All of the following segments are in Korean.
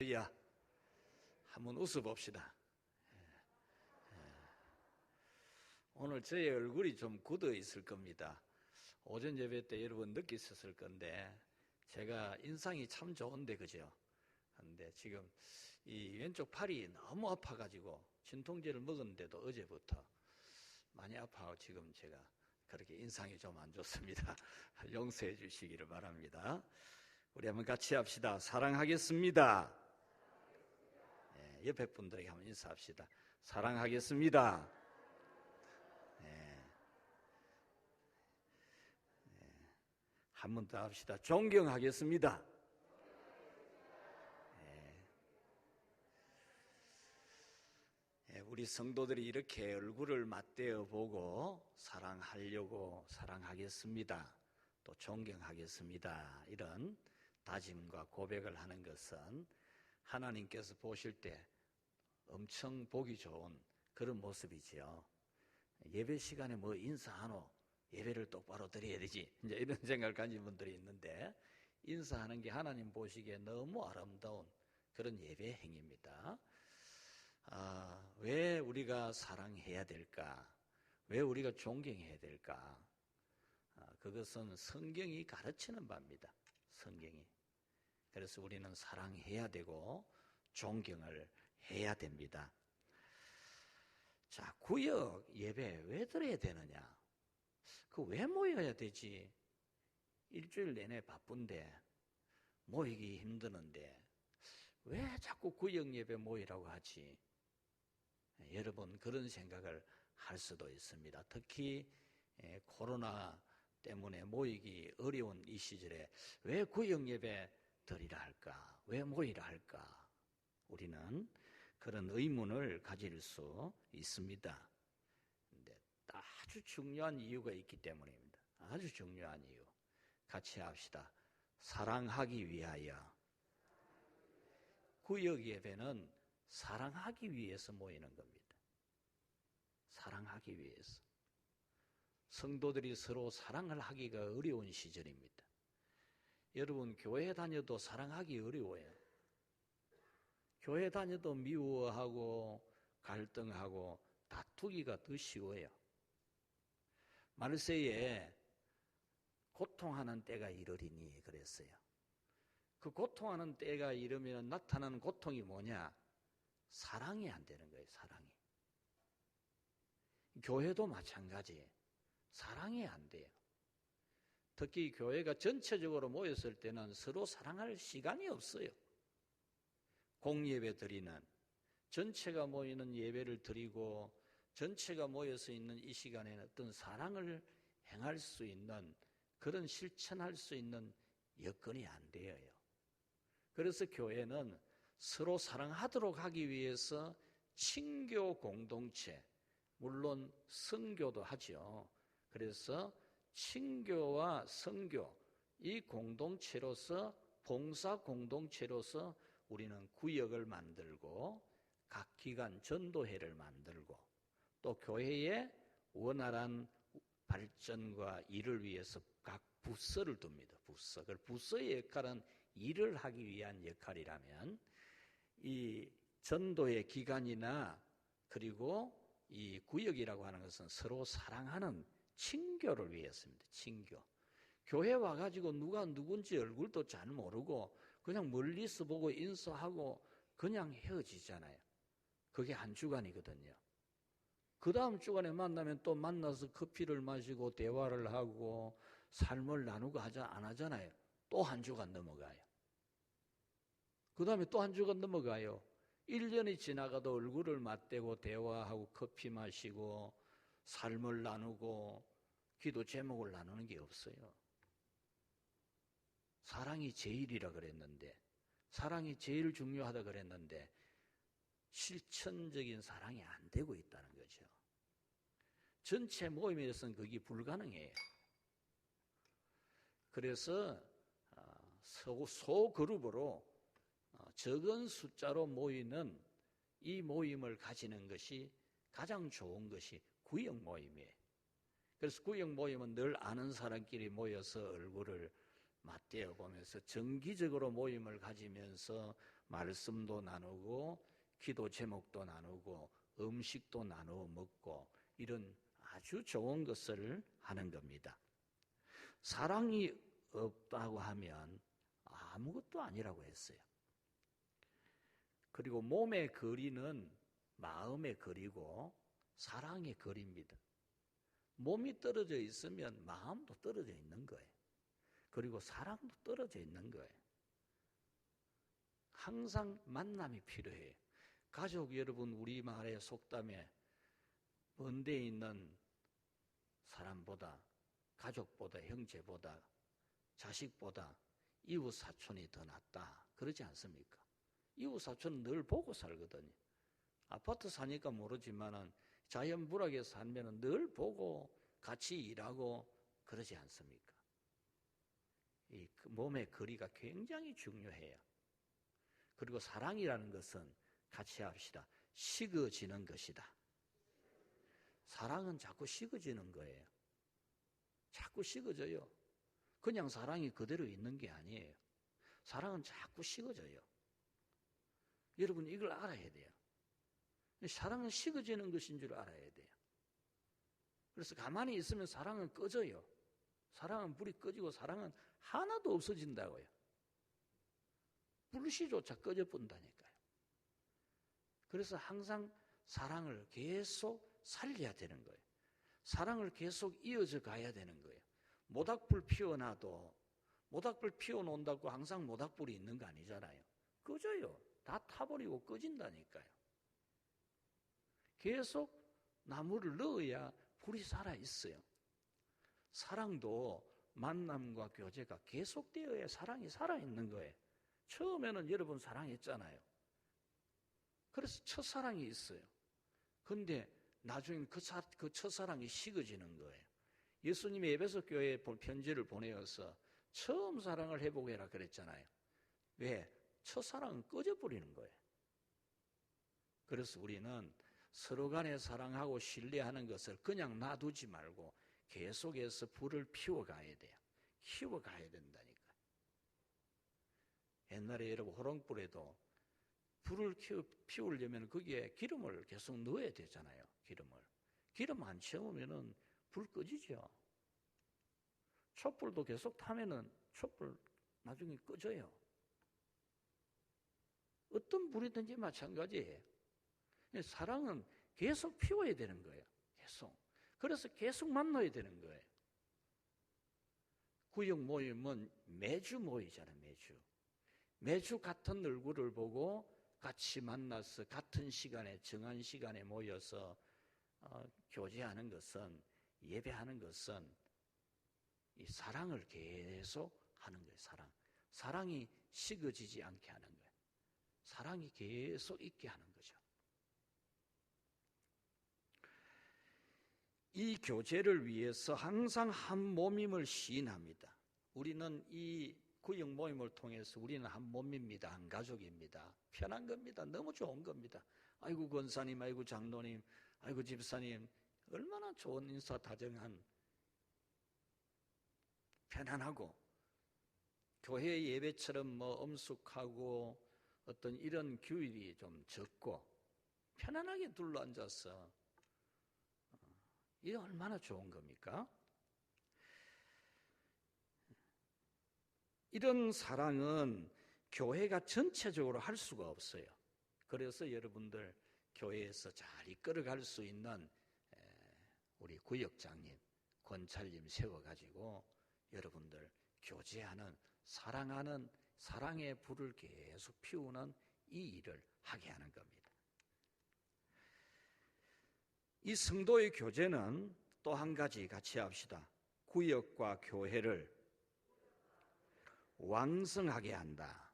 야, 한번 웃어봅시다. 오늘 저의 얼굴이 좀 굳어 있을 겁니다. 오전 예배 때 여러분 느끼셨을 건데 제가 인상이 참 좋은데 그죠? 근데 지금 이 왼쪽 팔이 너무 아파가지고 진통제를 먹었는데도 어제부터 많이 아파요. 지금 제가 그렇게 인상이 좀 안 좋습니다. 용서해 주시기를 바랍니다. 우리 한번 같이 합시다. 사랑하겠습니다. 옆에 분들에게 한번 인사합시다. 사랑하겠습니다. 한 번 더 합시다. 존경하겠습니다. 우리 성도들이 이렇게 얼굴을 맞대어 보고 사랑하려고 사랑하겠습니다. 또 존경하겠습니다. 이런 다짐과 고백을 하는 것은 하나님께서 보실 때 엄청 보기 좋은 그런 모습이지요. 예배 시간에 뭐 인사하노? 예배를 똑바로 드려야 되지. 이제 이런 생각을 가진 분들이 있는데 인사하는 게 하나님 보시기에 너무 아름다운 그런 예배 행위입니다. 왜 우리가 사랑해야 될까? 왜 우리가 존경해야 될까? 그것은 성경이 가르치는 바입니다. 성경이. 그래서 우리는 사랑해야 되고 존경을 해야 됩니다. 자, 구역 예배 왜 드려야 되느냐? 그 왜 모여야 되지? 일주일 내내 바쁜데 모이기 힘드는데 왜 자꾸 구역 예배 모이라고 하지? 여러분 그런 생각을 할 수도 있습니다. 특히 코로나 때문에 모이기 어려운 이 시절에 왜 구역 예배 드리라 할까? 왜 모이라 할까? 우리는 그런 의문을 가질 수 있습니다. 근데 아주 중요한 이유가 있기 때문입니다. 아주 중요한 이유. 같이 합시다. 사랑하기 위하여. 구역 예배는 사랑하기 위해서 모이는 겁니다. 사랑하기 위해서. 성도들이 서로 사랑을 하기가 어려운 시절입니다. 여러분 교회 다녀도 사랑하기 어려워요. 교회 다녀도 미워하고 갈등하고 다투기가 더 쉬워요. 말세에 고통하는 때가 이르리니 그랬어요. 그 고통하는 때가 이르면 나타나는 고통이 뭐냐? 사랑이 안 되는 거예요. 사랑이. 교회도 마찬가지. 사랑이 안 돼요. 특히 교회가 전체적으로 모였을 때는 서로 사랑할 시간이 없어요. 공예배 드리는, 전체가 모이는 예배를 드리고 전체가 모여서 있는 이 시간에는 어떤 사랑을 행할 수 있는 그런 실천할 수 있는 여건이 안 되어요. 그래서 교회는 서로 사랑하도록 하기 위해서 친교 공동체, 물론 선교도 하죠. 그래서 친교와 선교, 이 공동체로서 봉사 공동체로서 우리는 구역을 만들고 각 기관 전도회를 만들고 또 교회의 원활한 발전과 일을 위해서 각 부서를 둡니다. 부서. 그 부서의 역할은 일을 하기 위한 역할이라면 이 전도의 기관이나 그리고 이 구역이라고 하는 것은 서로 사랑하는 친교를 위해서입니다. 친교. 교회 와가지고 누가 누군지 얼굴도 잘 모르고 그냥 멀리서 보고 인사하고 그냥 헤어지잖아요. 그게 한 주간이거든요. 그 다음 주간에 만나면 또 만나서 커피를 마시고 대화를 하고 삶을 나누고 안 하잖아요. 또 한 주간 넘어가요. 그 다음에 또 한 주간 넘어가요. 1년이 지나가도 얼굴을 맞대고 대화하고 커피 마시고 삶을 나누고 기도 제목을 나누는 게 없어요. 사랑이 제일이라 그랬는데, 사랑이 제일 중요하다 그랬는데 실천적인 사랑이 안 되고 있다는 거죠. 전체 모임에서는 그게 불가능해요. 그래서 소그룹으로 적은 숫자로 모이는 이 모임을 가지는 것이 가장 좋은 것이 구역 모임이에요. 그래서 구역 모임은 늘 아는 사람끼리 모여서 얼굴을 맞대어 보면서 정기적으로 모임을 가지면서 말씀도 나누고 기도 제목도 나누고 음식도 나누어 먹고 이런 아주 좋은 것을 하는 겁니다. 사랑이 없다고 하면 아무것도 아니라고 했어요. 그리고 몸의 거리는 마음의 거리고 사랑의 거리입니다. 몸이 떨어져 있으면 마음도 떨어져 있는 거예요. 그리고 사랑도 떨어져 있는 거예요. 항상 만남이 필요해요. 가족 여러분, 우리말의 속담에 먼 데 있는 사람보다, 가족보다, 형제보다, 자식보다 이웃 사촌이 더 낫다 그러지 않습니까? 이웃 사촌은 늘 보고 살거든요. 아파트 사니까 모르지만은 자연 불악에 살면은 늘 보고 같이 일하고 그러지 않습니까? 이 몸의 거리가 굉장히 중요해요. 그리고 사랑이라는 것은 같이 합시다. 식어지는 것이다. 사랑은 자꾸 식어지는 거예요. 자꾸 식어져요. 그냥 사랑이 그대로 있는 게 아니에요. 사랑은 자꾸 식어져요. 여러분 이걸 알아야 돼요. 사랑은 식어지는 것인 줄 알아야 돼요. 그래서 가만히 있으면 사랑은 꺼져요. 사랑은 불이 꺼지고 사랑은 하나도 없어진다고요. 불씨조차 꺼져 본다니까요. 그래서 항상 사랑을 계속 살려야 되는 거예요. 사랑을 계속 이어져 가야 되는 거예요. 모닥불 피워놔도 모닥불 피워놓는다고 항상 모닥불이 있는 거 아니잖아요. 꺼져요. 다 타버리고 꺼진다니까요. 계속 나무를 넣어야 불이 살아있어요. 사랑도 만남과 교제가 계속되어야 사랑이 살아있는 거예요. 처음에는 여러분 사랑했잖아요. 그래서 첫사랑이 있어요. 그런데 나중에 그 첫사랑이 식어지는 거예요. 예수님이 에베소 교회에 편지를 보내어서 처음 사랑을 해보게 해라 그랬잖아요. 왜? 첫사랑은 꺼져버리는 거예요. 그래서 우리는 서로 간에 사랑하고 신뢰하는 것을 그냥 놔두지 말고 계속해서 불을 피워가야 돼요. 키워가야 된다니까. 옛날에 여러분 호롱불에도 불을 피우려면 거기에 기름을 계속 넣어야 되잖아요. 기름 안 채우면은 불 꺼지죠. 촛불도 계속 타면은 촛불 나중에 꺼져요. 어떤 불이든지 마찬가지예요. 사랑은 계속 피워야 되는 거예요. 계속. 그래서 계속 만나야 되는 거예요. 구역 모임은 매주 모이잖아요. 매주 같은 얼굴을 보고 같이 만나서 같은 시간에 정한 시간에 모여서 교제하는 것은, 예배하는 것은 이 사랑을 계속 하는 거예요. 사랑이 식어지지 않게 하는 거예요. 사랑이 계속 있게 하는 거죠. 이 교제를 위해서 항상 한 몸임을 시인합니다. 우리는 이 구역 모임을 통해서 우리는 한 몸입니다. 한 가족입니다. 편한 겁니다. 너무 좋은 겁니다. 아이고 권사님, 아이고 장로님, 아이고 집사님, 얼마나 좋은 인사다정한, 편안하고 교회 예배처럼 뭐 엄숙하고 어떤 이런 규율이 좀 적고 편안하게 둘러앉아서 이게 얼마나 좋은 겁니까? 이런 사랑은 교회가 전체적으로 할 수가 없어요. 그래서 여러분들 교회에서 잘 이끌어갈 수 있는 우리 구역장님, 권찰님 세워가지고 여러분들 교제하는, 사랑하는, 사랑의 불을 계속 피우는 이 일을 하게 하는 겁니다. 이 성도의 교제는 또 한 가지 같이 합시다. 구역과 교회를 왕성하게 한다.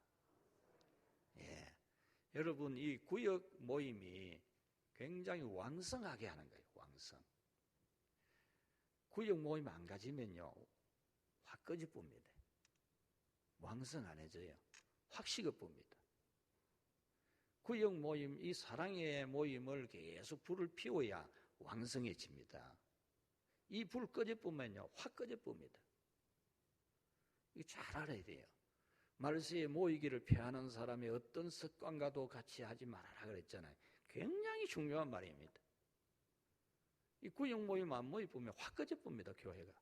예. 여러분, 이 구역 모임이 굉장히 왕성하게 하는 거예요. 왕성. 구역 모임 안 가지면요, 확 꺼져봅니다. 왕성 안 해져요. 확 식어봅니다. 구역 모임, 이 사랑의 모임을 계속 불을 피워야 왕성해집니다. 이 불 꺼져보면요, 확 꺼져봅니다. 이거 잘 알아야 돼요. 말세에 모이기를 피하는 사람의 어떤 습관과도 같이 하지 말아라 그랬잖아요. 굉장히 중요한 말입니다. 이 구역 모임 안 모이면 확 꺼져봅니다, 교회가.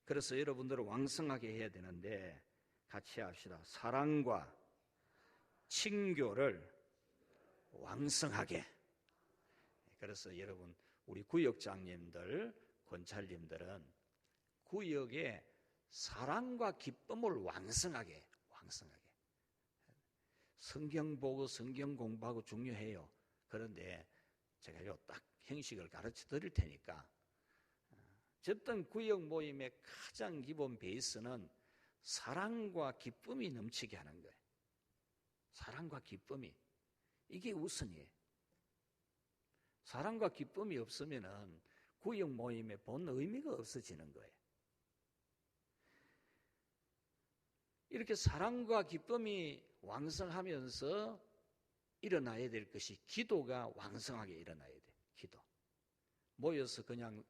그래서 여러분들은 왕성하게 해야 되는데 같이 합시다. 사랑과 친교를 왕성하게. 그래서 여러분, 우리 구역장님들, 권찰님들은 구역에 사랑과 기쁨을 왕성하게. 성경 보고 성경 공부하고 중요해요. 그런데 제가 딱 형식을 가르쳐 드릴 테니까, 어떤 구역 모임의 가장 기본 베이스는 사랑과 기쁨이 넘치게 하는 거예요. 사랑과 기쁨이. 이게 우선이에요. 사랑과 기쁨이 없으면은 구역 모임의 본 의미가 없어지는 거예요. 이렇게 사랑과 기쁨이 왕성하면서 일어나야 될 것이 기도가 왕성하게 일어나야 돼요. 기도. 모여서 그냥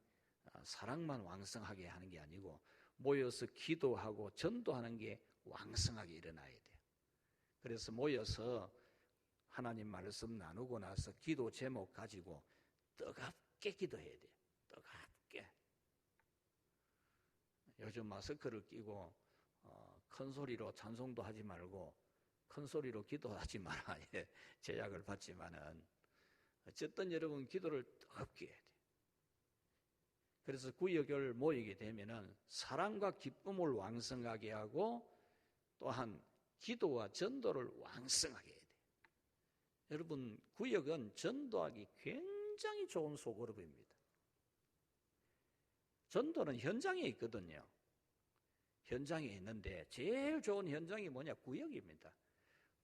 사랑만 왕성하게 하는 게 아니고 모여서 기도하고 전도하는 게 왕성하게 일어나야 돼요. 그래서 모여서 하나님 말씀 나누고 나서 기도 제목 가지고 뜨겁게 기도해야 돼요. 뜨겁게. 요즘 마스크를 끼고 큰 소리로 찬송도 하지 말고 큰 소리로 기도하지 마라 제약을 받지만은 어쨌든 여러분 기도를 뜨겁게 해야 돼요. 그래서 구역을 모이게 되면은 사랑과 기쁨을 왕성하게 하고 또한 기도와 전도를 왕성하게 해야 돼요. 여러분, 구역은 전도하기 굉장히 좋은 소그룹입니다. 전도는 현장에 있거든요. 현장에 있는데 제일 좋은 현장이 뭐냐? 구역입니다.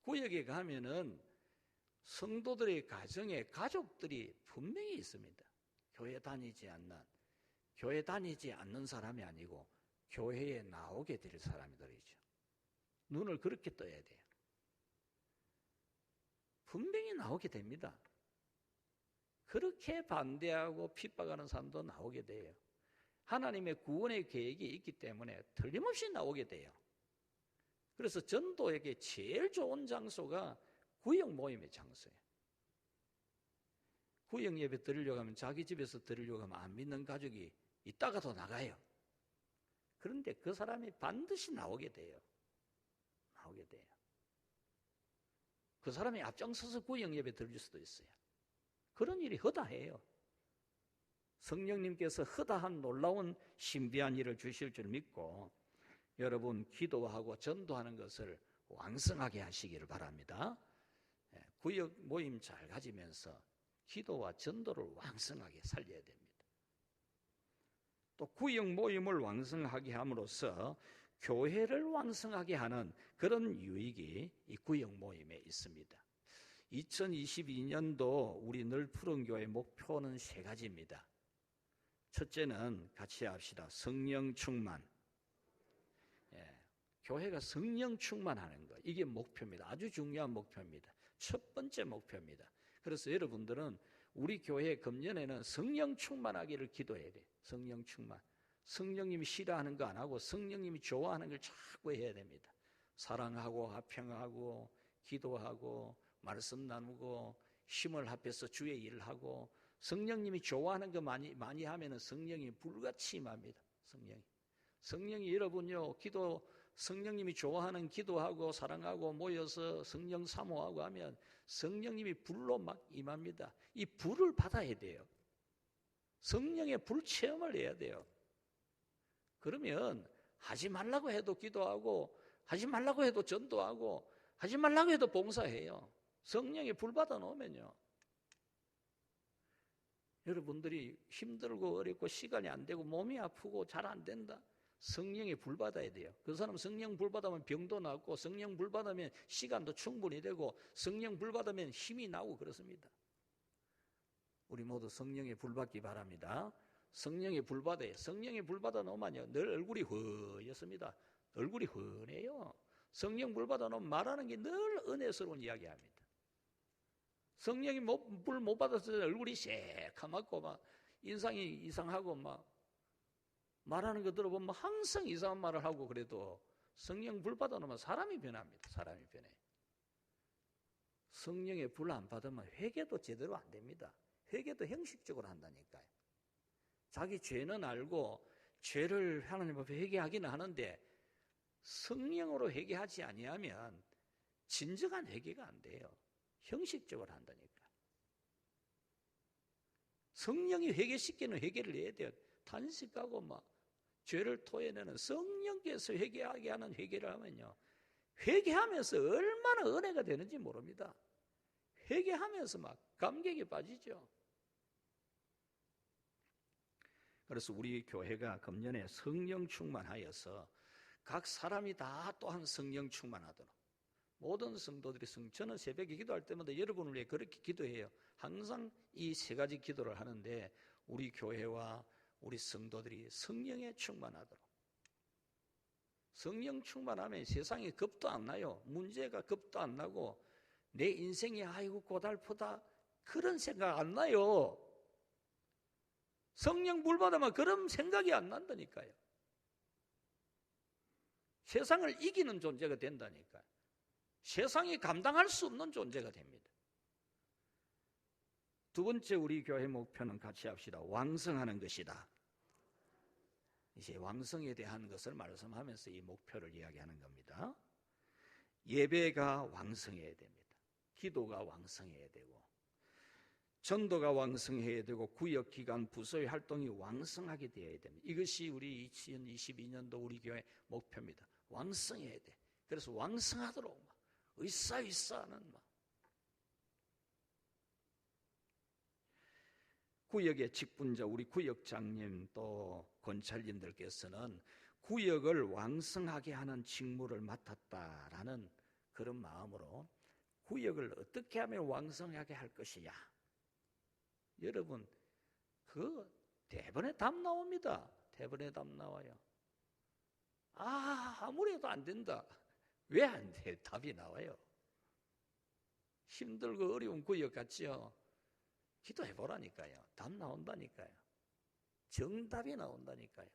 구역에 가면은 성도들의 가정에 가족들이 분명히 있습니다. 교회 다니지 않는 사람이 아니고 교회에 나오게 될 사람들이죠. 눈을 그렇게 떠야 돼요. 분명히 나오게 됩니다. 그렇게 반대하고 핍박하는 사람도 나오게 돼요. 하나님의 구원의 계획이 있기 때문에 틀림없이 나오게 돼요. 그래서 전도에게 제일 좋은 장소가 구역 모임의 장소예요. 구역 예배 드리려고 하면 자기 집에서 드리려고 하면 안 믿는 가족이 있다가도 나가요. 그런데 그 사람이 반드시 나오게 돼요. 그 사람이 앞장서서 구역 예배 드릴 수도 있어요. 그런 일이 허다해요. 성령님께서 허다한 놀라운 신비한 일을 주실 줄 믿고 여러분 기도하고 전도하는 것을 왕성하게 하시기를 바랍니다. 구역 모임 잘 가지면서 기도와 전도를 왕성하게 살려야 됩니다. 또 구역 모임을 왕성하게 함으로써 교회를 왕성하게 하는 그런 유익이 이 구역 모임에 있습니다. 2022년도 우리 늘 푸른 교회 목표는 3가지입니다. 첫째는 같이 합시다. 성령 충만. 교회가 성령 충만하는 것, 이게 목표입니다. 아주 중요한 목표입니다. 첫 번째 목표입니다. 그래서 여러분들은 우리 교회 금년에는 성령 충만하기를 기도해야 돼요. 성령 충만. 성령님이 싫어하는 거 안 하고 성령님이 좋아하는 걸 자꾸 해야 됩니다. 사랑하고 화평하고 기도하고 말씀 나누고 힘을 합해서 주의 일을 하고 성령님이 좋아하는 거 많이 하면은 성령이 불같이 임합니다. 성령이 여러분요 성령님이 좋아하는 기도하고 사랑하고 모여서 성령 사모하고 하면 성령님이 불로 막 임합니다. 이 불을 받아야 돼요. 성령의 불 체험을 해야 돼요. 그러면 하지 말라고 해도 기도하고 하지 말라고 해도 전도하고 하지 말라고 해도 봉사해요. 성령의 불 받아 놓으면요. 여러분들이 힘들고 어렵고 시간이 안 되고 몸이 아프고 잘 안 된다. 성령의 불 받아야 돼요. 그 사람 성령 불 받으면 병도 낫고 성령 불 받으면 시간도 충분히 되고 성령 불 받으면 힘이 나고 그렇습니다. 우리 모두 성령의 불 받기 바랍니다. 성령의 불 받아요. 성령의 불 받아 놓으면요 늘 얼굴이 허였습니다. 얼굴이 훤해요. 성령 불 받아 놓으면 말하는 게 늘 은혜스러운 이야기합니다. 성령이 불 못 받았을 때 얼굴이 새카맣고 막 인상이 이상하고 막 말하는 거 들어보면 항상 이상한 말을 하고 그래도 성령 불 받아놓으면 사람이 변합니다. 사람이 변해. 성령의 불 안 받으면 회개도 제대로 안 됩니다. 회개도 형식적으로 한다니까요. 자기 죄는 알고 죄를 하나님 앞에 회개하기는 하는데 성령으로 회개하지 아니하면 진정한 회개가 안 돼요. 형식적으로 한다니까. 성령이 회개시키는 회개를 해야 돼요. 탄식하고 막 죄를 토해내는 성령께서 회개하게 하는 회개를 하면요, 회개하면서 얼마나 은혜가 되는지 모릅니다. 회개하면서 막 감격에 빠지죠. 그래서 우리 교회가 금년에 성령 충만하여서 각 사람이 다 또한 성령 충만하도록 모든 성도들이 저는 새벽에 기도할 때마다 여러분을 위해 그렇게 기도해요. 항상 이 세 가지 기도를 하는데 우리 교회와 우리 성도들이 성령에 충만하도록. 성령 충만하면 세상에 겁도 안 나요. 문제가 겁도 안 나고 내 인생이 아이고 고달프다 그런 생각 안 나요. 성령 불 받으면 그런 생각이 안 난다니까요. 세상을 이기는 존재가 된다니까요. 세상이 감당할 수 없는 존재가 됩니다. 두 번째 우리 교회 목표는 같이 합시다. 왕성하는 것이다. 이제 왕성에 대한 것을 말씀하면서 이 목표를 이야기하는 겁니다. 예배가 왕성해야 됩니다. 기도가 왕성해야 되고 전도가 왕성해야 되고 구역기관 부서의 활동이 왕성하게 되어야 됩니다. 이것이 우리 2022년도 우리 교회 목표입니다. 왕성해야 돼. 그래서 왕성하도록 으쌰으쌰하는 구역의 직분자 우리 구역장님 또 권찰님들께서는 구역을 왕성하게 하는 직무를 맡았다라는 그런 마음으로 구역을 어떻게 하면 왕성하게 할 것이냐. 여러분 그 대본에 답 나옵니다. 대본에 답 나와요. 아무리 해도 안 된다. 왜 안 돼? 답이 나와요. 힘들고 어려운 구역 같지요? 기도해 보라니까요. 답 나온다니까요. 정답이 나온다니까요.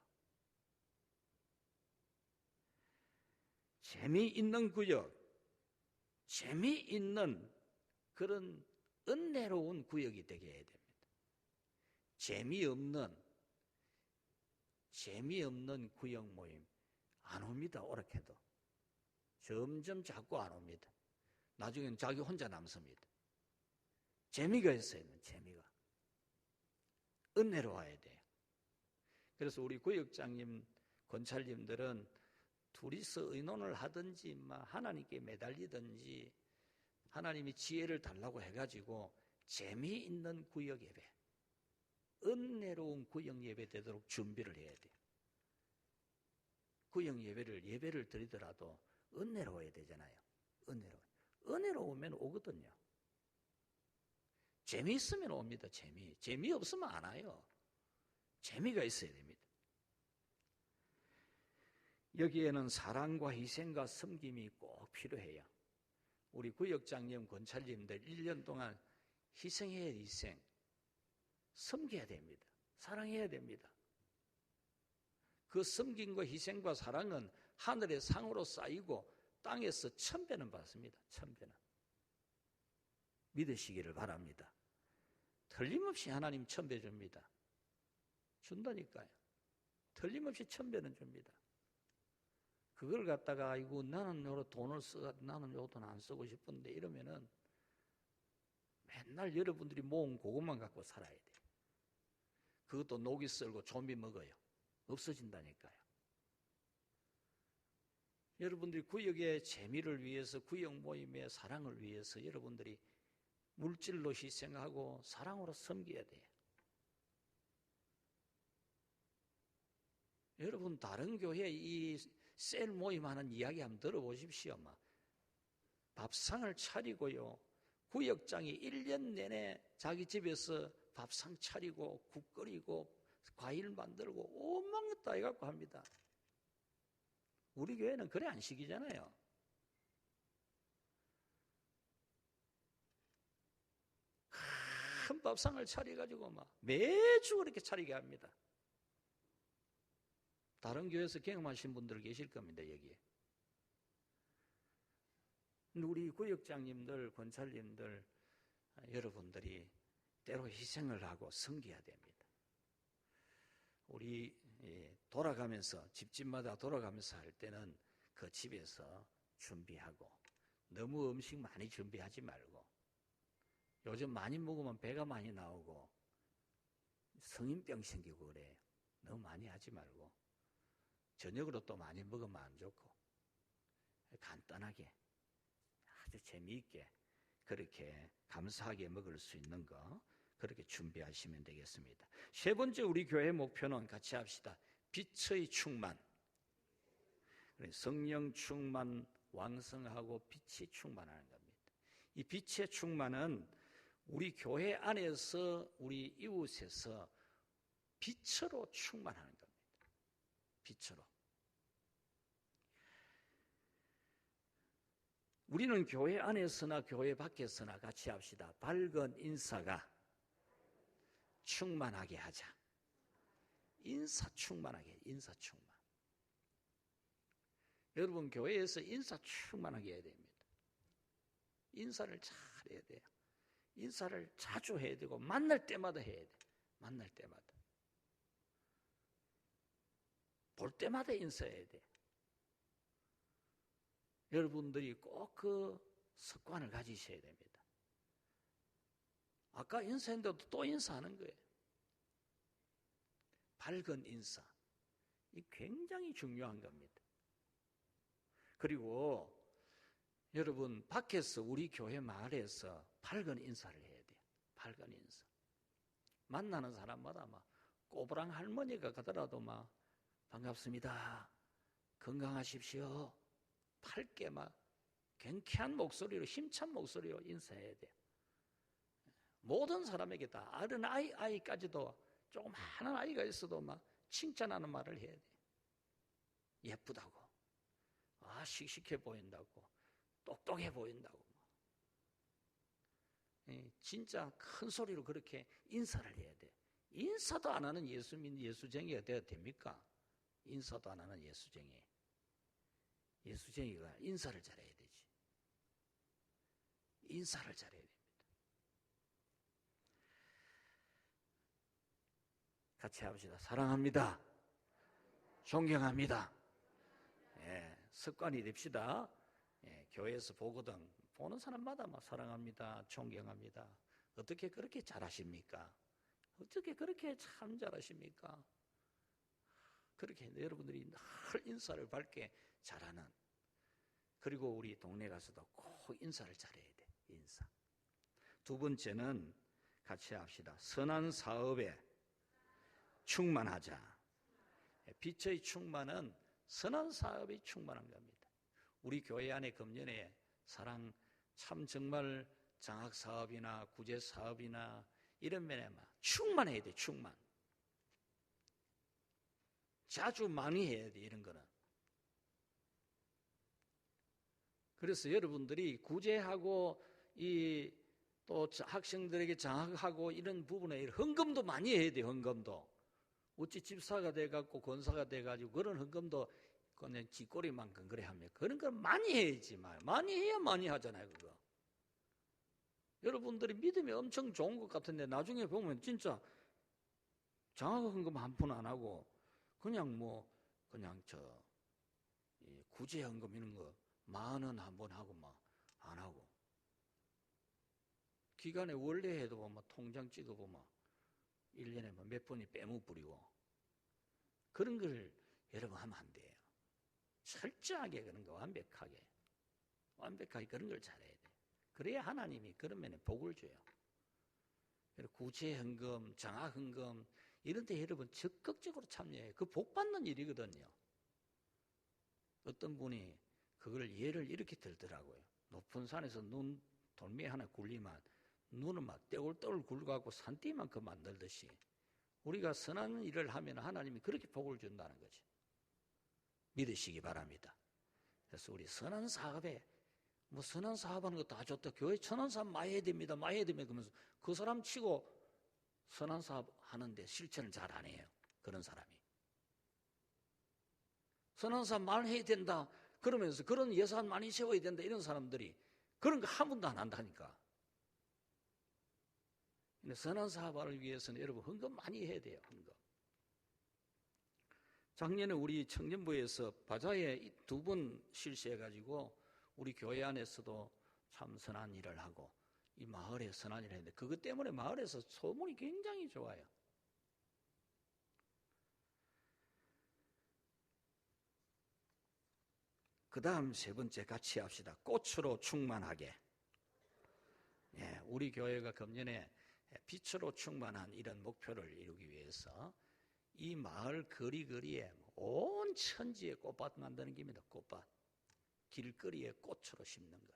재미있는 구역, 재미있는 그런 은혜로운 구역이 되게 해야 됩니다. 재미없는 구역 모임 안 옵니다. 오락해도 점점 자꾸 안 옵니다. 나중에는 자기 혼자 남습니다. 재미가 있어야 돼요. 재미가 은혜로워야 돼요. 그래서 우리 구역장님, 권찰님들은 둘이서 의논을 하든지 하나님께 매달리든지 하나님이 지혜를 달라고 해가지고 재미있는 구역 예배, 은혜로운 구역 예배 되도록 준비를 해야 돼요. 구역 예배를 드리더라도 은혜로워야 되잖아요. 은혜로우면 오거든요. 재미있으면 옵니다. 재미없으면 안 와요. 재미가 있어야 됩니다. 여기에는 사랑과 희생과 섬김이 꼭 필요해요. 우리 구역장님, 권찰님들 1년 동안 희생해야 희생, 섬겨야 됩니다. 사랑해야 됩니다. 그 섬김과 희생과 사랑은 하늘의 상으로 쌓이고 땅에서 1000배는 받습니다. 1000배는. 믿으시기를 바랍니다. 틀림없이 하나님 1000배 줍니다. 준다니까요. 틀림없이 1000배는 줍니다. 그걸 갖다가 아이고 나는 요 돈을 나는 요 돈 안 쓰고 싶은데 이러면은 맨날 여러분들이 모은 그것만 갖고 살아야 돼요. 그것도 녹이 썰고 좀비 먹어요. 없어진다니까요. 여러분들이 구역의 재미를 위해서, 구역 모임의 사랑을 위해서 여러분들이 물질로 희생하고 사랑으로 섬겨야 돼요. 여러분 다른 교회 이 셀 모임하는 이야기 한번 들어보십시오. 밥상을 차리고요. 구역장이 1년 내내 자기 집에서 밥상 차리고 국 끓이고 과일 만들고 온갖 것 다 해갖고 합니다. 우리 교회는 그래 안 시키잖아요. 큰 밥상을 차려가지고 매주 그렇게 차리게 합니다. 다른 교회에서 경험하신 분들 계실 겁니다, 여기에. 우리 구역장님들, 권찰님들, 여러분들이 때로 희생을 하고 섬겨야 됩니다. 우리 돌아가면서, 집집마다 돌아가면서 할 때는 그 집에서 준비하고, 너무 음식 많이 준비하지 말고, 요즘 많이 먹으면 배가 많이 나오고 성인병 생기고 그래요. 너무 많이 하지 말고 저녁으로 또 많이 먹으면 안 좋고 간단하게 아주 재미있게 그렇게 감사하게 먹을 수 있는 거 그렇게 준비하시면 되겠습니다. 세 번째 우리 교회 목표는 같이 합시다. 빛의 충만. 성령 충만, 왕성하고 빛이 충만하는 겁니다. 이 빛의 충만은 우리 교회 안에서 우리 이웃에서 빛으로 충만하는 겁니다. 빛으로. 우리는 교회 안에서나 교회 밖에서나 같이 합시다. 밝은 인사가 충만하게 하자. 인사 충만하게, 인사 충만. 여러분 교회에서 인사 충만하게 해야 됩니다. 인사를 잘 해야 돼요. 인사를 자주 해야 되고 만날 때마다 해야 돼. 만날 때마다. 볼 때마다 인사해야 돼. 여러분들이 꼭 그 습관을 가지셔야 됩니다. 아까 인사했는데도 또 인사하는 거예요. 밝은 인사. 이 굉장히 중요한 겁니다. 그리고 여러분 밖에서 우리 교회 마을에서 밝은 인사를 해야 돼요. 밝은 인사. 만나는 사람마다 막 꼬부랑 할머니가 가더라도 막 반갑습니다. 건강하십시오. 밝게 막 경쾌한 목소리로 힘찬 목소리로 인사해야 돼요. 모든 사람에게 다 어른 아이까지도 조그마한 아이가 있어도 막 칭찬하는 말을 해야 돼요. 예쁘다고. 아 씩씩해 보인다고. 똑똑해 보인다고. 진짜 큰 소리로 그렇게 인사를 해야 돼. 인사도 안 하는 예수쟁이가 되어도 됩니까? 인사도 안 하는 예수쟁이. 예수쟁이가 인사를 잘해야 되지. 인사를 잘해야 됩니다. 같이 합시다. 사랑합니다. 존경합니다. 습관이 됩시다. 교회에서 보거든 보는 사람마다 막 사랑합니다. 존경합니다. 어떻게 그렇게 잘하십니까? 어떻게 그렇게 참 잘하십니까? 그렇게 여러분들이 늘 인사를 밝게 잘하는, 그리고 우리 동네 가서도 꼭 인사를 잘해야 돼. 인사. 두 번째는 같이 합시다. 선한 사업에 충만하자. 빛의 충만은 선한 사업이 충만한 겁니다. 우리 교회 안에 금년에 사랑 참 정말 장학사업이나 구제사업이나 이런 면에 막 충만해야 돼. 충만. 자주 많이 해야 돼. 이런 거는. 그래서 여러분들이 구제하고 또 학생들에게 장학하고 이런 부분에 헌금도 많이 해야 돼. 헌금도. 어찌 집사가 돼갖고 권사가 돼가지고 그런 헌금도 그냥 쥐꼬리만큼 그래 하면 그런 걸 많이 해야지. 많이 해야 많이 하잖아요. 그거. 여러분들이 믿음이 엄청 좋은 것 같은데 나중에 보면 진짜 장학 헌금 한 푼 안 하고 그냥 구제 헌금 이런 거 10,000원 한 번 하고 막 안 하고, 기간에 원래 해도 막 통장 찍어보면 1년에 몇 번이 빼무 뿌리고 그런 걸 여러분 하면 안 돼요. 철저하게 그런 거 완벽하게 그런 걸 잘해야 돼. 그래야 하나님이 그런 면에 복을 줘요. 구제헌금, 장학헌금 이런 데 여러분 적극적으로 참여해요. 그 복 받는 일이거든요. 어떤 분이 그걸 예를 이렇게 들더라고요. 높은 산에서 눈 돌멩이 하나 굴리면 눈은 막 떼굴떼굴 굴러가고 산띠만큼 만들듯이 우리가 선한 일을 하면 하나님이 그렇게 복을 준다는 거지. 믿으시기 바랍니다. 그래서 우리 선한 사업에 선한 사업하는 거 다 좋다. 교회 선한 사업 많이 해야 됩니다. 많이 해야 됩니다. 그러면서 그 사람 치고 선한 사업 하는데 실천을 잘 안 해요. 그런 사람이. 선한 사람 말해야 된다 그러면서 그런 예산 많이 세워야 된다 이런 사람들이 그런 거 한 번도 안 한다니까. 선한 사업을 위해서는 여러분 헌금 많이 해야 돼요. 헌금. 작년에 우리 청년부에서 바자회 2번 실시해가지고 우리 교회 안에서도 참 선한 일을 하고 이 마을에 선한 일을 했는데 그것 때문에 마을에서 소문이 굉장히 좋아요. 그 다음 세 번째 같이 합시다. 꽃으로 충만하게. 예, 우리 교회가 금년에 빛으로 충만한 이런 목표를 이루기 위해서 이 마을 거리거리에 온 천지에 꽃밭 만드는 겁니다. 꽃밭. 길거리에 꽃으로 심는 거예요.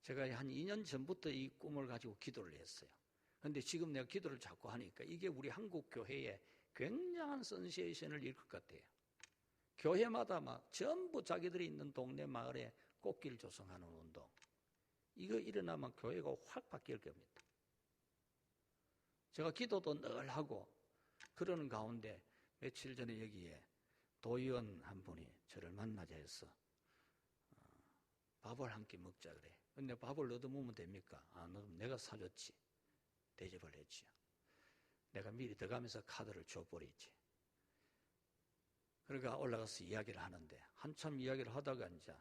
제가 한 2년 전부터 이 꿈을 가지고 기도를 했어요. 그런데 지금 내가 기도를 자꾸 하니까 이게 우리 한국 교회에 굉장한 센세이션을 일으킬 것 같아요. 교회마다 막 전부 자기들이 있는 동네 마을에 꽃길 조성하는 운동. 이거 일어나면 교회가 확 바뀔 겁니다. 제가 기도도 늘 하고 그러는 가운데 며칠 전에 여기에 도의원 한 분이 저를 만나자 해서 밥을 한 끼 먹자 그래. 근데 밥을 얻어먹으면 됩니까? 안 얻으면 내가 사줬지. 대접을 했지. 내가 미리 들어가면서 카드를 줘버리지. 그러니까 올라가서 이야기를 하는데 한참 이야기를 하다가 이제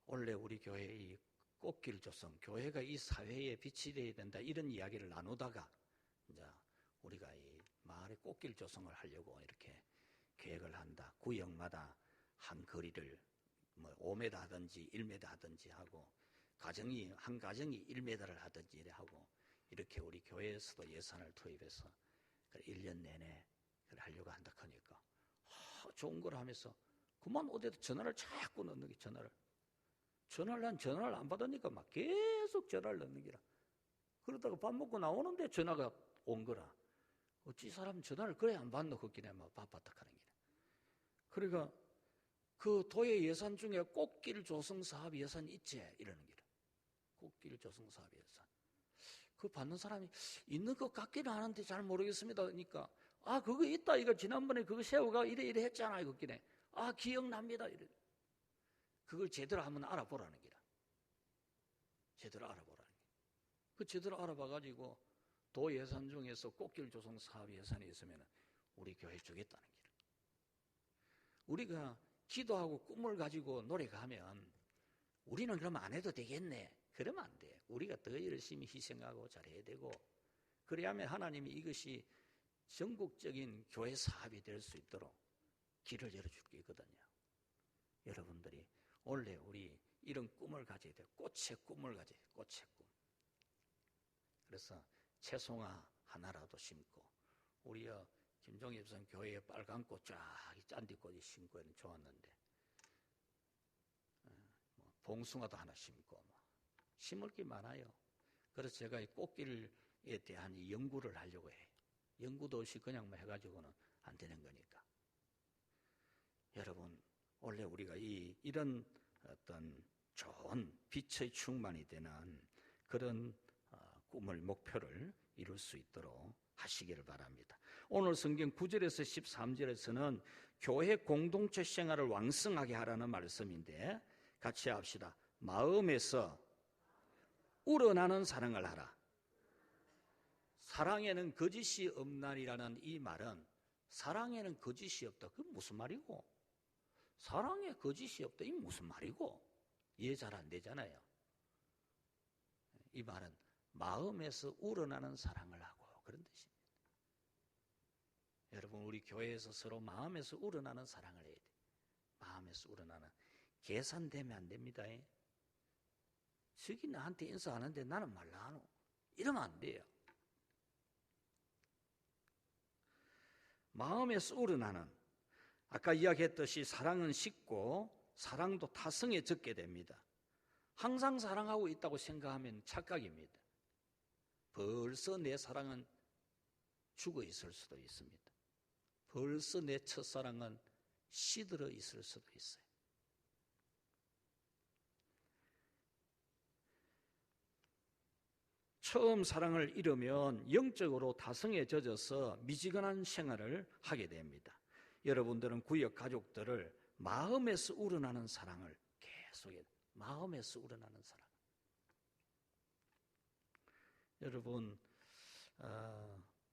원래 우리 교회의 꽃길 조성, 교회가 이 사회에 빛이 되어야 된다 이런 이야기를 나누다가 이제 우리가 이 마을의 꽃길 조성을 하려고 이렇게 계획을 한다. 구역마다 한 거리를 뭐 5m 하든지 1m 하든지 하고 한 가정이 1m를 하든지 이래 하고 이렇게 우리 교회에서도 예산을 투입해서 1년 내내 하려고 한다 하니까 좋은 걸 하면서 그만 어디에도 전화를 자꾸 넣는 게 전화를 안 받으니까 막 계속 전화를 넣는 게라. 그러다가 밥 먹고 나오는데 전화가 온 거라. 어찌 사람 전화를 그래 안 받노 그끼네 막 바빴다 하는 게라. 그러니까 그 도의 예산 중에 꽃길 조성 사업 예산 있지 이러는 게라. 꽃길 조성 사업 예산. 그 받는 사람이 있는 것 같기는 하는데 잘 모르겠습니다. 그러니까 그거 있다. 이거 지난번에 그거 세우가 이래 했잖아. 이거 끼네. 기억납니다. 이래. 그걸 제대로 한번 알아보라는 기라. 제대로 알아보라는 게. 그 제대로 알아봐가지고 도 예산 중에서 꽃길 조성 사업 예산이 있으면 우리 교회 주겠다는 기라. 우리가 기도하고 꿈을 가지고 노력하면 우리는 그러면 안 해도 되겠네. 그러면 안 돼. 우리가 더 열심히 희생하고 잘해야 되고 그래야만 하나님이 이것이 전국적인 교회 사업이 될 수 있도록 길을 열어줄 게 있거든요. 여러분들이 원래 우리 이런 꿈을 가져야 돼요. 꽃의 꿈을 가져야 돼요. 꽃의 꿈. 그래서 채송화 하나라도 심고 우리 김종엽 선 교회에 빨간 꽃 쫙 짠디꽃이 심고 이런 좋았는데 봉숭아도 하나 심고 심을 게 많아요. 그래서 제가 이 꽃길에 대한 연구를 하려고 해요. 연구도 없이 그냥 해가지고는 안 되는 거니까. 여러분, 원래 우리가 이런 어떤 좋은 빛의 충만이 되는 그런 꿈을, 목표를 이룰 수 있도록 하시기를 바랍니다. 오늘 성경 9절에서 13절에서는 교회 공동체 생활을 왕성하게 하라는 말씀인데 같이 합시다. 마음에서 우러나는 사랑을 하라. 사랑에는 거짓이 없나니라는 이 말은 사랑에는 거짓이 없다. 그게 무슨 말이고? 사랑에 거짓이 없다. 이게 무슨 말이고? 이해 잘 안 되잖아요. 이 말은 마음에서 우러나는 사랑을 하고 그런 뜻입니다. 여러분 우리 교회에서 서로 마음에서 우러나는 사랑을 해야 돼요. 마음에서 우러나는. 계산되면 안 됩니다. 저기 나한테 인사하는데 나는 말라 하노. 이러면 안 돼요. 마음에서 우러나는 아까 이야기했듯이 사랑은 식고 사랑도 타성에 적게 됩니다. 항상 사랑하고 있다고 생각하면 착각입니다. 벌써 내 사랑은 죽어 있을 수도 있습니다. 벌써 내 첫사랑은 시들어 있을 수도 있어요. 처음 사랑을 잃으면 영적으로 타성에 젖어서 미지근한 생활을 하게 됩니다. 여러분들은 구역 가족들을 마음에서 우러나는 사랑을 계속해야 돼요. 마음에서 우러나는 사랑. 여러분,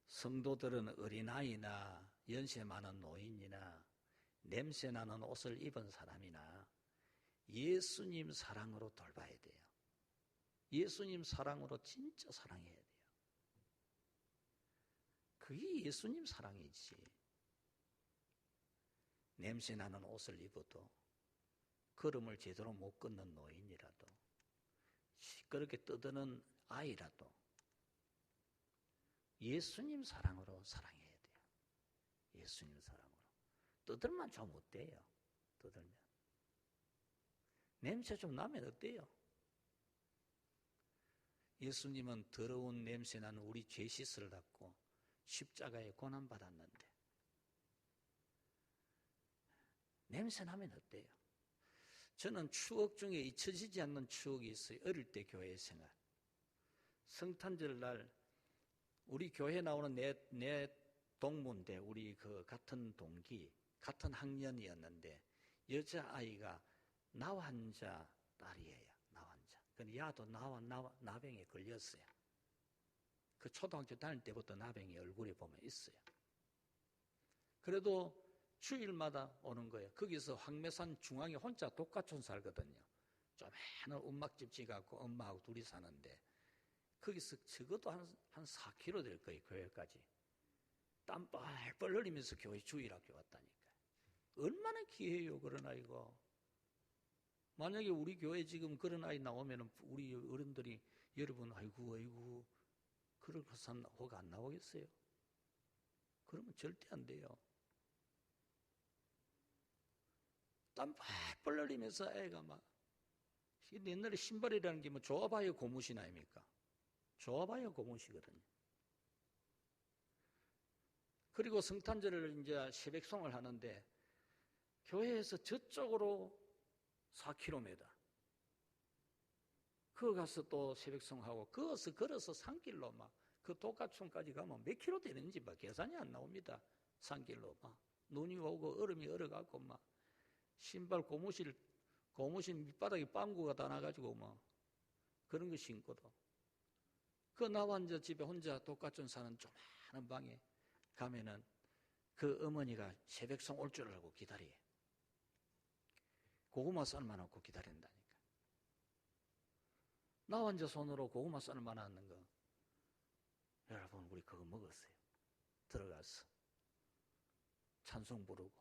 성도들은 어린아이나 연세 많은 노인이나 냄새나는 옷을 입은 사람이나 예수님 사랑으로 돌봐야 돼요. 예수님 사랑으로 진짜 사랑해야 돼요. 그게 예수님 사랑이지. 냄새나는 옷을 입어도, 걸음을 제대로 못 걷는 노인이라도, 시끄럽게 떠드는 아이라도 예수님 사랑으로 사랑해야 돼요. 예수님 사랑으로. 떠들면 좀 어때요? 떠들면. 냄새 좀 나면 어때요? 예수님은 더러운 냄새나는 우리 죄 씻을 받고 십자가에 고난받았는데 냄새 나면 어때요? 저는 추억 중에 잊혀지지 않는 추억이 있어요. 어릴 때 교회 생활. 성탄절 날 우리 교회 나오는 내 동문대, 우리 그 같은 동기, 같은 학년이었는데 여자아이가 나환자 딸이에요. 나환자. 근데 야도 나병에 걸렸어요. 그 초등학교 다닐 때부터 나병이 얼굴에 보면 있어요. 그래도 주일마다 오는 거예요. 거기서 황매산 중앙에 혼자 독가촌 살거든요. 조그마한 움막집 지갖고 엄마하고 둘이 사는데 거기서 적어도 한 4km 될 거예요. 교회까지. 땀 뻘뻘 흘리면서 교회 주일학교 왔다니까요. 얼마나 귀해요, 그런 아이가. 만약에 우리 교회 지금 그런 아이 나오면 우리 어른들이 여러분 아이고 그럴 것은 호가 안 나오겠어요? 그러면 절대 안 돼요. 땀 뻘뻘 흘리면서 애가 막 옛날에 신발이라는 게 뭐 좋아봐야 고무신 아닙니까? 좋아봐야 고무시거든요. 그리고 성탄절을 이제 새벽송을 하는데 교회에서 저쪽으로 4km 그거 가서 또 새벽송하고 그것을 걸어서 산길로 막 그 독가촌까지 가면 몇 킬로 되는지 막 계산이 안 나옵니다. 산길로 막 눈이 오고 얼음이 얼어갖고 막 신발 고무신 밑바닥에 빵구가 다 나가지고 막 그런 거 신고도 그 나와 이제 집에 혼자 독가촌 사는 조그마한 방에 가면은 그 어머니가 새벽송 올 줄 알고 기다려요. 고구마 삶아놓고 기다린다니까. 나 혼자 손으로 고구마 삶아놨는 거 여러분 우리 그거 먹었어요. 들어가서 찬송 부르고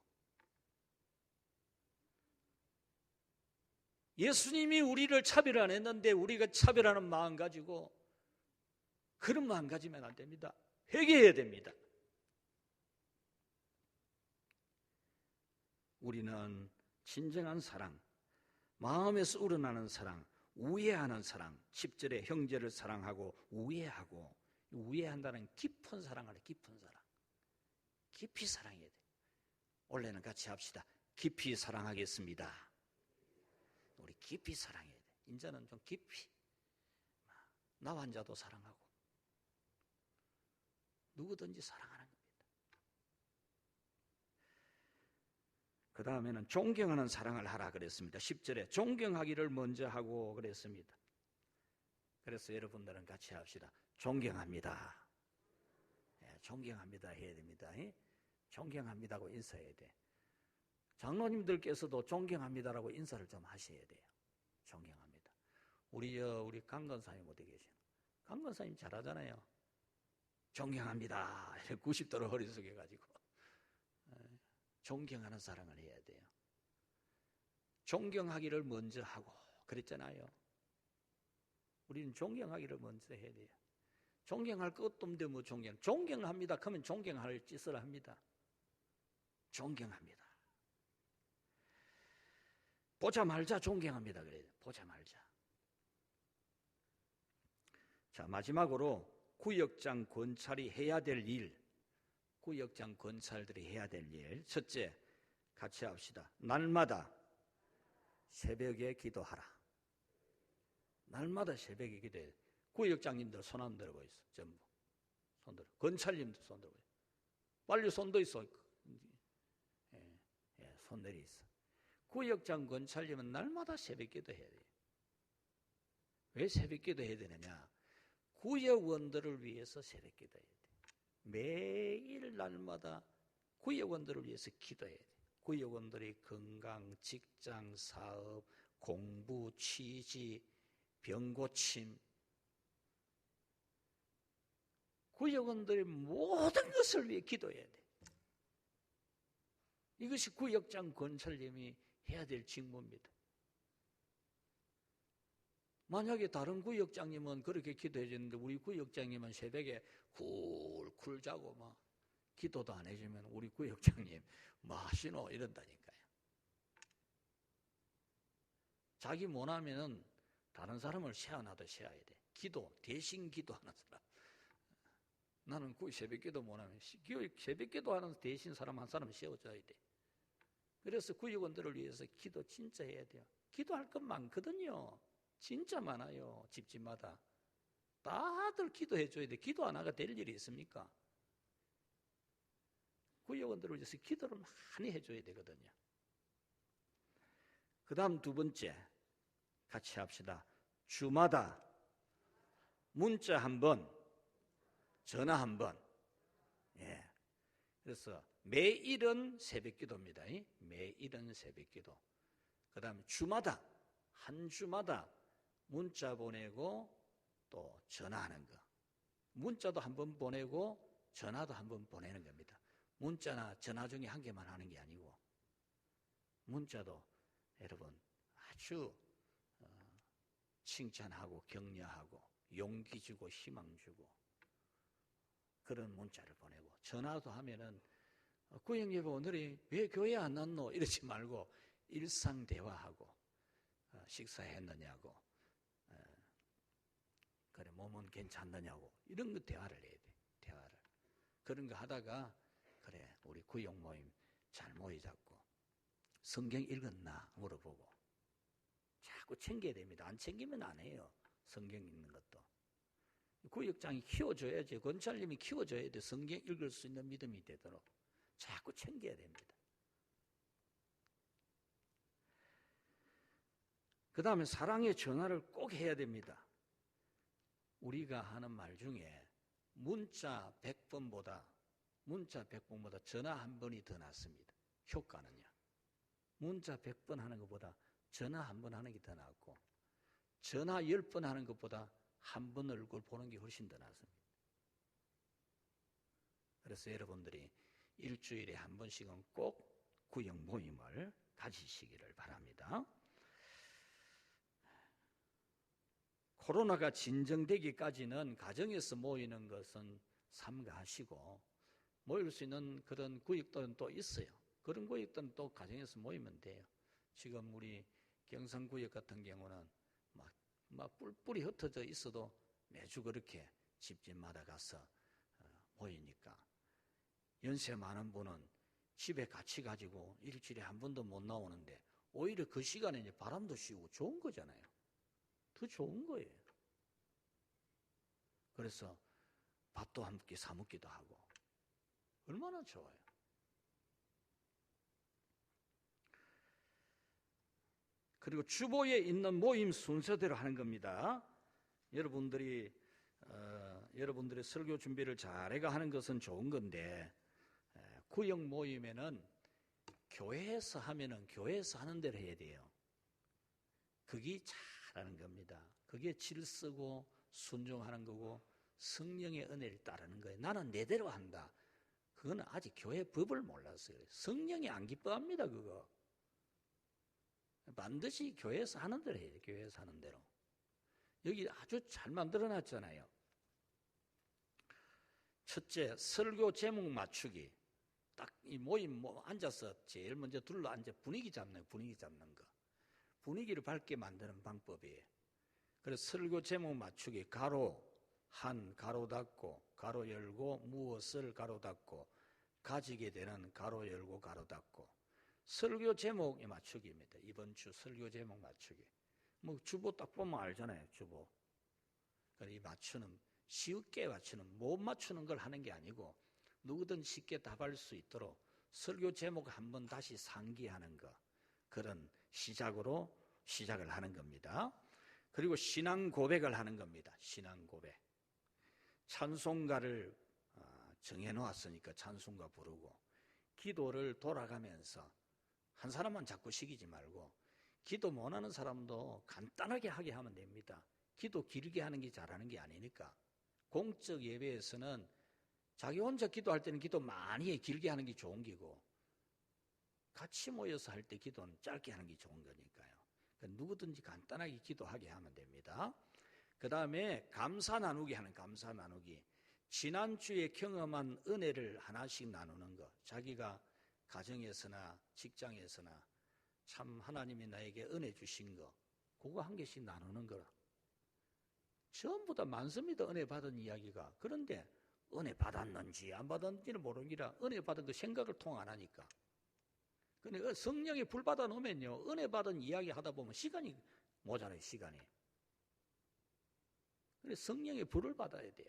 예수님이 우리를 차별 안 했는데 우리가 차별하는 마음 가지고 그런 마음 가지면 안 됩니다. 회개해야 됩니다. 우리는 진정한 사랑, 마음에서 우러나는 사랑, 우애하는 사랑, 10절에 형제를 사랑하고 우애하고 우애한다는 깊은 사랑을 깊은 사랑. 깊이 사랑해야 돼. 원래는 같이 합시다. 깊이 사랑하겠습니다. 우리 깊이 사랑해야 돼. 이제는 좀 깊이. 나 환자도 사랑하고 누구든지 사랑하는 겁니다. 그 다음에는 존경하는 사랑을 하라 그랬습니다. 10절에 존경하기를 먼저 하고 그랬습니다. 그래서 여러분들은 같이 합시다. 존경합니다. 존경합니다 해야 됩니다. 존경합니다고 인사해야 돼. 장로님들께서도 존경합니다라고 인사를 좀 하셔야 돼요. 존경합니다. 우리 강건사님 어디 계시나? 강건사님 잘하잖아요. 존경합니다. 90도로 허리 숙여가지고 존경하는 사랑을 해야 돼요. 존경하기를 먼저 하고 그랬잖아요. 우리는 존경하기를 먼저 해야 돼요. 존경할 것도 없는데 뭐 존경합니다. 그러면 존경할 짓을 합니다. 존경합니다. 보자 말자 존경합니다. 그래요. 보자 말자. 자, 마지막으로 구역장 권찰이 해야 될 일, 구역장 권찰들이 해야 될 일. 첫째, 같이 합시다. 날마다 새벽에 기도하라. 날마다 새벽에 기도해. 구역장님들 손 안 들고 있어. 전부 손 들어. 권찰님도 손 들고 있어. 빨리 손 더 있어. 손 내리 있어. 구역장 권찰님은 날마다 새벽기도 해야 돼요. 왜 새벽기도 해야 되느냐? 구역원들을 위해서 새벽기도 해야 돼. 매일 날마다 구역원들을 위해서 기도해야 돼. 구역원들의 건강, 직장, 사업, 공부, 취직, 병고침, 구역원들의 모든 것을 위해 기도해야 돼. 이것이 구역장 권찰님이 해야 될 직무입니다. 만약에 다른 구역장님은 그렇게 기도해 주는데 우리 구역장님은 새벽에 쿨쿨 자고 막 기도도 안 해주면 우리 구역장님 뭐 하시노 이런다니까요. 자기 못하면 다른 사람을 세워놔도 세워야 돼. 기도, 대신 기도하는 사람. 나는 그 새벽 기도 못하면 새벽 기도하는 대신 사람 한 사람 세워줘야 돼. 그래서 구역원들을 위해서 기도 진짜 해야 돼요. 기도할 것 많거든요. 진짜 많아요. 집집마다. 다들 기도해 줘야 돼. 기도 안 하고 될 일이 있습니까? 구역원들을 위해서 기도를 많이 해줘야 되거든요. 그 다음 두 번째 같이 합시다. 주마다 문자 한 번, 전화 한 번. 예. 그래서 매일은 새벽기도입니다. 매일은 새벽기도. 그 다음에 주마다, 한 주마다 문자 보내고 또 전화하는 거. 문자도 한 번 보내고 전화도 한 번 보내는 겁니다. 문자나 전화 중에 한 개만 하는 게 아니고 문자도 여러분 아주 칭찬하고 격려하고 용기 주고 희망 주고 그런 문자를 보내고 전화도 하면은 구형 예배 오늘이 왜 교회 안 왔노? 이러지 말고 일상 대화하고 식사했느냐고 그래 몸은 괜찮느냐고 이런 거 대화를 해야 돼. 대화를 그런 거 하다가 그래 우리 구형 모임 잘 모이자고 성경 읽었나 물어보고 자꾸 챙겨야 됩니다. 안 챙기면 안 해요. 성경 읽는 것도 구역장이 키워줘야지. 권찰님이 키워줘야 돼. 성경 읽을 수 있는 믿음이 되도록 자꾸 챙겨야 됩니다. 그 다음에 사랑의 전화를 꼭 해야 됩니다. 우리가 하는 말 중에 문자 100번보다 전화 한 번이 더 낫습니다. 효과는요. 문자 100번 하는 것보다 전화 한 번 하는 게 더 낫고 전화 10번 하는 것보다 한 번 얼굴 보는 게 훨씬 더 낫습니다. 그래서 여러분들이 일주일에 한 번씩은 꼭 구역 모임을 가지시기를 바랍니다. 코로나가 진정되기까지는 가정에서 모이는 것은 삼가하시고 모일 수 있는 그런 구역들은 또 있어요. 그런 구역들은 또 가정에서 모이면 돼요. 지금 우리 경상구역 같은 경우는 막 뿔뿔이 흩어져 있어도 매주 그렇게 집집마다 가서 모이니까 연세 많은 분은 집에 같이 가지고 일주일에 한 번도 못 나오는데 오히려 그 시간에 이제 바람도 쐬고 좋은 거잖아요. 더 좋은 거예요. 그래서 밥도 함께 사 먹기도 하고 얼마나 좋아요. 그리고 주보에 있는 모임 순서대로 하는 겁니다. 여러분들이 여러분들의 설교 준비를 잘해가 하는 것은 좋은 건데 구역 모임에는 교회에서 하면은 교회에서 하는 대로 해야 돼요. 그게 잘하는 겁니다. 그게 질서고 순종하는 거고 성령의 은혜를 따르는 거예요. 나는 내대로 한다. 그건 아직 교회 법을 몰라서 그래요. 성령이 안 기뻐합니다. 그거. 반드시 교회에서 하는 대로 해야 돼요. 교회에서 하는 대로. 여기 아주 잘 만들어놨잖아요. 첫째, 설교 제목 맞추기. 딱 이 모임 앉아서 제일 먼저 둘러 앉아 분위기 잡는 거. 분위기를 밝게 만드는 방법이에요. 그래서 설교 제목 맞추기. 가로, 한, 가로 닫고, 가로 열고, 무엇을 가로 닫고, 가지게 되는 가로 열고, 가로 닫고. 설교 제목에 맞추기입니다. 이번 주 설교 제목 맞추기. 뭐 주보 딱 보면 알잖아요. 주보. 이 맞추는 쉽게 맞추는 못 맞추는 걸 하는 게 아니고 누구든 쉽게 답할 수 있도록 설교 제목 한번 다시 상기하는 것, 그런 시작으로 시작을 하는 겁니다. 그리고 신앙 고백을 하는 겁니다. 신앙 고백. 찬송가를 정해놓았으니까 찬송가 부르고, 기도를 돌아가면서 한 사람만 자꾸 시키지 말고 기도 못하는 사람도 간단하게 하게 하면 됩니다. 기도 길게 하는 게 잘하는 게 아니니까. 공적 예배에서는 자기 혼자 기도할 때는 기도 많이 길게 하는 게 좋은 기고, 같이 모여서 할 때 기도는 짧게 하는 게 좋은 거니까요. 그러니까 누구든지 간단하게 기도하게 하면 됩니다. 그 다음에 감사 나누기 하는, 감사 나누기. 지난주에 경험한 은혜를 하나씩 나누는 것. 자기가 가정에서나 직장에서나 참 하나님이 나에게 은혜 주신 거, 그거 한 개씩 나누는 거라. 전부 다 많습니다, 은혜 받은 이야기가. 그런데 은혜 받았는지 안 받았는지는 모르기라 은혜 받은 거 생각을 통 안 하니까. 근데 성령에 불 받아 놓으면요, 은혜 받은 이야기 하다 보면 시간이 모자라요, 시간이. 그래서 성령의 불을 받아야 돼요.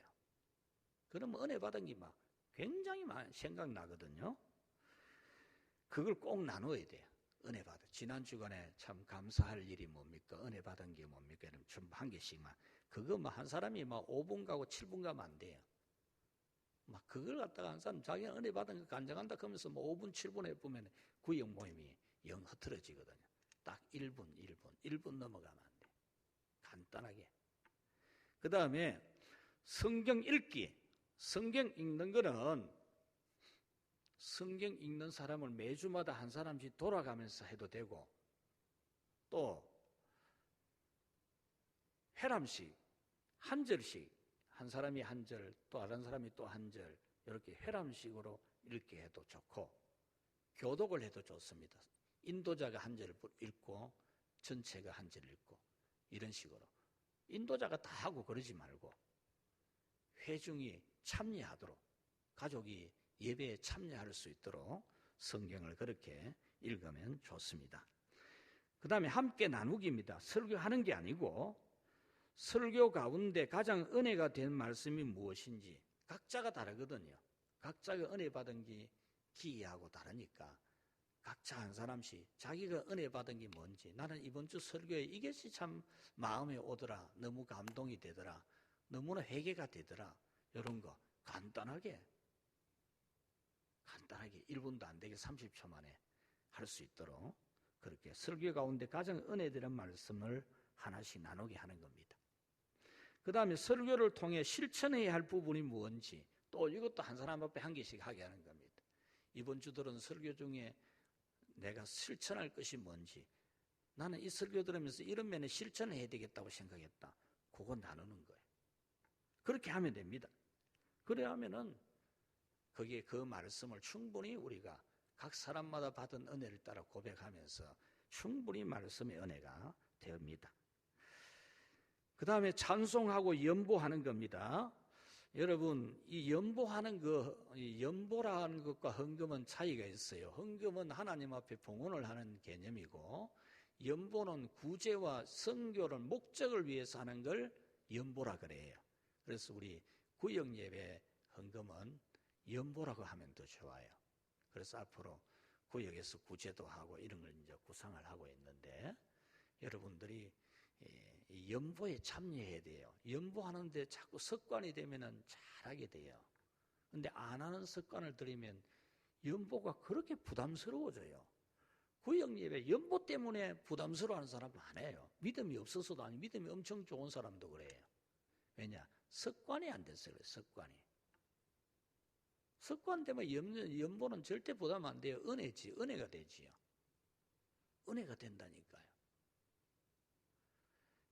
그러면 은혜 받은 게 막 굉장히 많이 생각나거든요. 그걸 꼭 나눠야 돼요. 은혜 받아. 지난 주간에 참 감사할 일이 뭡니까? 은혜 받은 게 뭡니까? 이러면 전부 한 개씩만. 그거 뭐 한 사람이 막 5분 가고 7분 가면 안 돼요. 막 그걸 갖다가 한 사람 자기가 은혜 받은 거 간증한다 그러면서 뭐 5분, 7분 해보면 구역 모임이 영 흐트러지거든요. 딱 1분 넘어가면 안 돼. 간단하게. 그 다음에 성경 읽기. 성경 읽는 거는 성경 읽는 사람을 매주마다 한 사람씩 돌아가면서 해도 되고, 또 회람식 한 절씩, 한 사람이 한 절, 또 다른 사람이 또 한 절, 이렇게 회람식으로 읽게 해도 좋고, 교독을 해도 좋습니다. 인도자가 한 절을 읽고 전체가 한 절을 읽고, 이런 식으로 인도자가 다 하고 그러지 말고 회중이 참여하도록, 가족이 예배에 참여할 수 있도록 성경을 그렇게 읽으면 좋습니다. 그 다음에 함께 나누기입니다. 설교하는 게 아니고 설교 가운데 가장 은혜가 된 말씀이 무엇인지, 각자가 다르거든요. 각자가 은혜 받은 게 기이하고 다르니까 각자 한 사람씩 자기가 은혜 받은 게 뭔지, 나는 이번 주 설교에 이것이 참 마음에 오더라, 너무 감동이 되더라, 너무나 회개가 되더라, 이런 거 간단하게 1분도 안 되게 30초 만에 할 수 있도록 그렇게 설교 가운데 가장 은혜되는 말씀을 하나씩 나누게 하는 겁니다. 그 다음에 설교를 통해 실천해야 할 부분이 뭔지, 또 이것도 한 사람 앞에 한 개씩 하게 하는 겁니다. 이번 주 들은 설교 중에 내가 실천할 것이 뭔지, 나는 이 설교 들으면서 이런 면에 실천을 해야 되겠다고 생각했다, 그거 나누는 거예요. 그렇게 하면 됩니다. 그래야 하면은 거기에 그 말씀을 충분히 우리가 각 사람마다 받은 은혜를 따라 고백하면서 충분히 말씀의 은혜가 됩니다. 그 다음에 찬송하고 연보하는 겁니다. 여러분, 이 연보하는 연보라는 것과 헌금은 차이가 있어요. 헌금은 하나님 앞에 봉헌을 하는 개념이고, 연보는 구제와 선교를 목적을 위해서 하는 걸 연보라 그래요. 그래서 우리 구역 예배 헌금은 연보라고 하면 더 좋아요. 그래서 앞으로 구역에서 구제도 하고 이런 걸 이제 구상을 하고 있는데, 여러분들이 이 연보에 참여해야 돼요. 연보하는데 자꾸 습관이 되면은 잘하게 돼요. 근데 안 하는 습관을 들이면 연보가 그렇게 부담스러워져요. 구역 예배 연보 때문에 부담스러워하는 사람 많아요. 믿음이 없어서도 아니고 믿음이 엄청 좋은 사람도 그래요. 왜냐? 습관이 안 됐어요. 습관 때문에 연보는 절대 부담 안 돼요. 은혜가 되지요. 은혜가 된다니까요.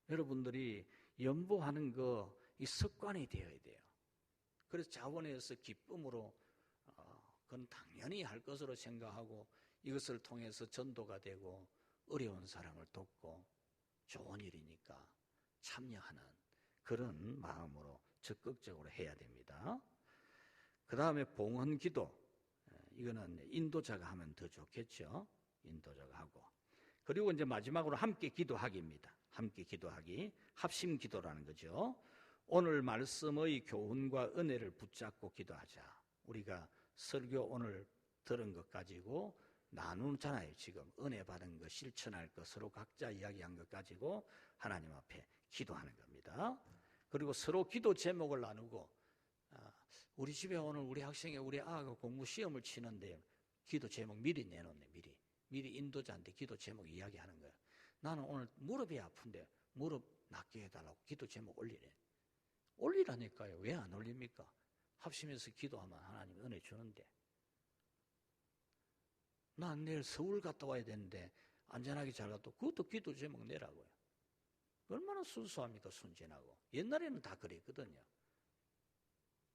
여러분들이 연보하는 거, 이 습관이 되어야 돼요. 그래서 자원에서 기쁨으로 그건 당연히 할 것으로 생각하고, 이것을 통해서 전도가 되고 어려운 사람을 돕고 좋은 일이니까 참여하는 그런 마음으로 적극적으로 해야 됩니다. 그 다음에 봉헌 기도, 이거는 인도자가 하면 더 좋겠죠. 인도자가 하고. 그리고 이제 마지막으로 함께 기도하기입니다. 함께 기도하기, 합심 기도라는 거죠. 오늘 말씀의 교훈과 은혜를 붙잡고 기도하자. 우리가 설교 오늘 들은 것 가지고 나누잖아요. 지금 은혜 받은 거, 실천할 것, 서로 각자 이야기한 것 가지고 하나님 앞에 기도하는 겁니다. 그리고 서로 기도 제목을 나누고, 우리 집에 오늘 우리 학생이 우리 아가 공부 시험을 치는데 기도 제목 미리 내놓네. 미리 인도자한테 기도 제목 이야기하는 거야. 나는 오늘 무릎이 아픈데 무릎 낫게 해달라고 기도 제목 올리래. 올리라니까요. 왜 안 올립니까? 합심해서 기도하면 하나님 은혜 주는데. 난 내일 서울 갔다 와야 되는데 안전하게 잘 갔다, 그것도 기도 제목 내라고요. 얼마나 순수합니까? 순진하고. 옛날에는 다 그랬거든요.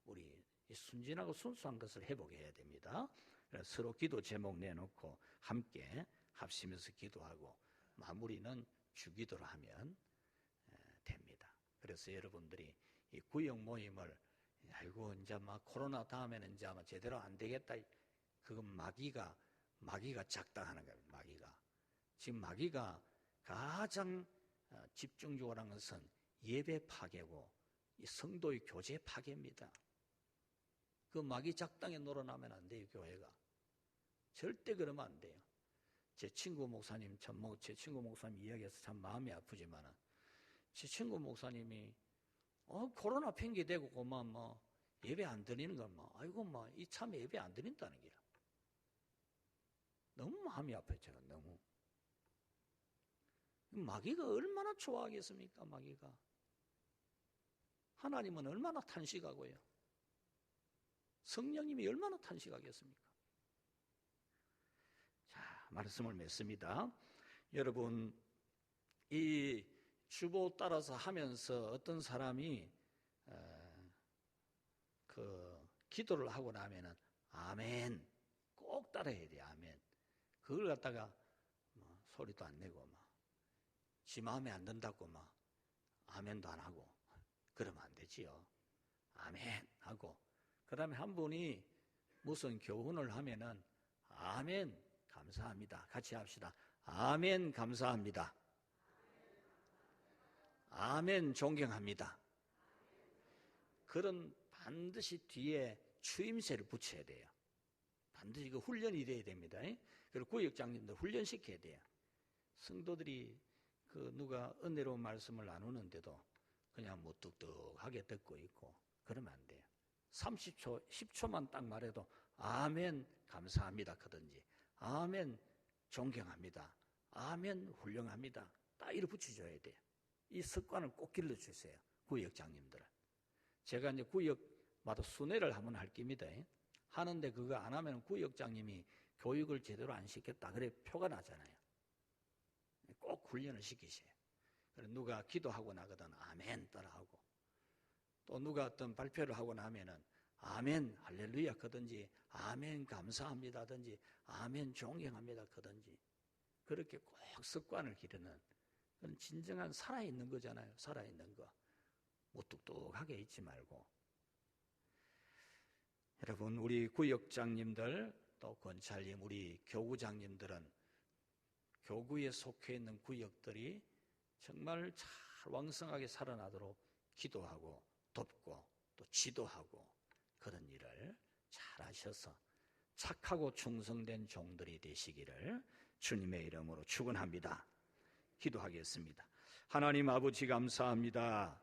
우리 순진하고 순수한 것을 회복해야 됩니다. 그래서 서로 기도 제목 내놓고 함께 합심해서 기도하고 마무리는 주기도로 하면 됩니다. 그래서 여러분들이 이 구역 모임을, 아이고 이제 막 코로나 다음에는 이제 아마 제대로 안 되겠다, 그건 마귀가 작당하는 거예요. 마귀가 지금 마귀가 가장 집중적으로 하는 것은 예배 파괴고 이 성도의 교제 파괴입니다. 그 마귀 작당에 놀아나면 안 돼요. 교회가 절대 그러면 안 돼요. 제 친구 목사님 제 친구 목사님 이야기해서 참 마음이 아프지만은, 제 친구 목사님이 코로나 핑계 대고 그만 뭐 예배 안 드리는 건 뭐 아이고 뭐 이 참 예배 안 드린다는 게 너무 마음이 아파요. 제가 너무. 마귀가 얼마나 좋아하겠습니까? 마귀가. 하나님은 얼마나 탄식하고요. 성령님이 얼마나 탄식하겠습니까? 자, 말씀을 맺습니다. 여러분, 이 주보 따라서 하면서 어떤 사람이 기도를 하고 나면은 아멘 꼭 따라해야 돼요. 아멘. 그걸 갖다가 소리도 안 내고 지 마음에 안 든다고 아멘도 안 하고 그러면 안 되지요. 아멘 하고, 그 다음에 한 분이 무슨 교훈을 하면은 아멘 감사합니다. 같이 합시다. 아멘 감사합니다. 아멘 존경합니다. 그런 반드시 뒤에 추임새를 붙여야 돼요. 반드시 그 훈련이 돼야 됩니다. 그리고 구역장님들 훈련시켜야 돼요. 성도들이 누가 은혜로운 말씀을 나누는데도 그냥 무뚝뚝하게 듣고 있고 그러면 안 돼요. 30초, 10초만 딱 말해도 아멘 감사합니다 그든지 아멘 존경합니다, 아멘 훌륭합니다, 딱 이렇게 붙여줘야 돼요. 이 습관을 꼭 길러주세요. 구역장님들은. 제가 이제 구역마다 순회를 한번 할 겁니다. 하는데 그거 안 하면 구역장님이 교육을 제대로 안 시켰다 그래 표가 나잖아요. 꼭 훈련을 시키세요. 누가 기도하고 나거든 아멘 따라하고, 또 누가 어떤 발표를 하고 나면은 아멘 할렐루야 그든지 아멘 감사합니다든지 아멘 존경합니다 그든지, 그렇게 꼭 습관을 기르는 그런 진정한 살아있는 거잖아요. 살아있는 거. 무뚝뚝하게 있지 말고. 여러분, 우리 구역장님들 또 권찰님, 우리 교구장님들은 교구에 속해 있는 구역들이 정말 잘 왕성하게 살아나도록 기도하고 돕고 또 지도하고 그런 일을 잘 하셔서 착하고 충성된 종들이 되시기를 주님의 이름으로 축원합니다. 기도하겠습니다. 하나님 아버지 감사합니다.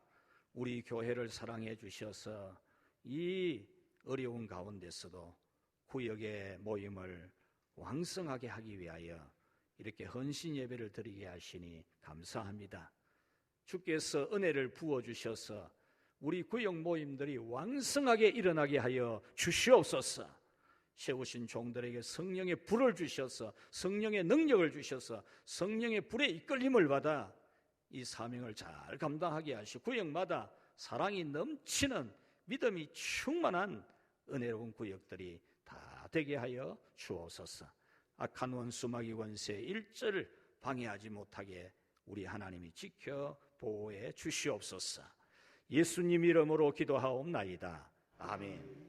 우리 교회를 사랑해 주셔서 이 어려운 가운데서도 구역의 모임을 왕성하게 하기 위하여 이렇게 헌신 예배를 드리게 하시니 감사합니다. 주께서 은혜를 부어주셔서 우리 구역 모임들이 왕성하게 일어나게 하여 주시옵소서. 세우신 종들에게 성령의 불을 주셔서 성령의 능력을 주셔서 성령의 불의 이끌림을 받아 이 사명을 잘 감당하게 하시고 구역마다 사랑이 넘치는 믿음이 충만한 은혜로운 구역들이 다 되게 하여 주옵소서. 악한 원수 마귀 권세 일절을 방해하지 못하게 우리 하나님이 지켜 보호해 주시옵소서. 예수님 이름으로 기도하옵나이다. 아멘.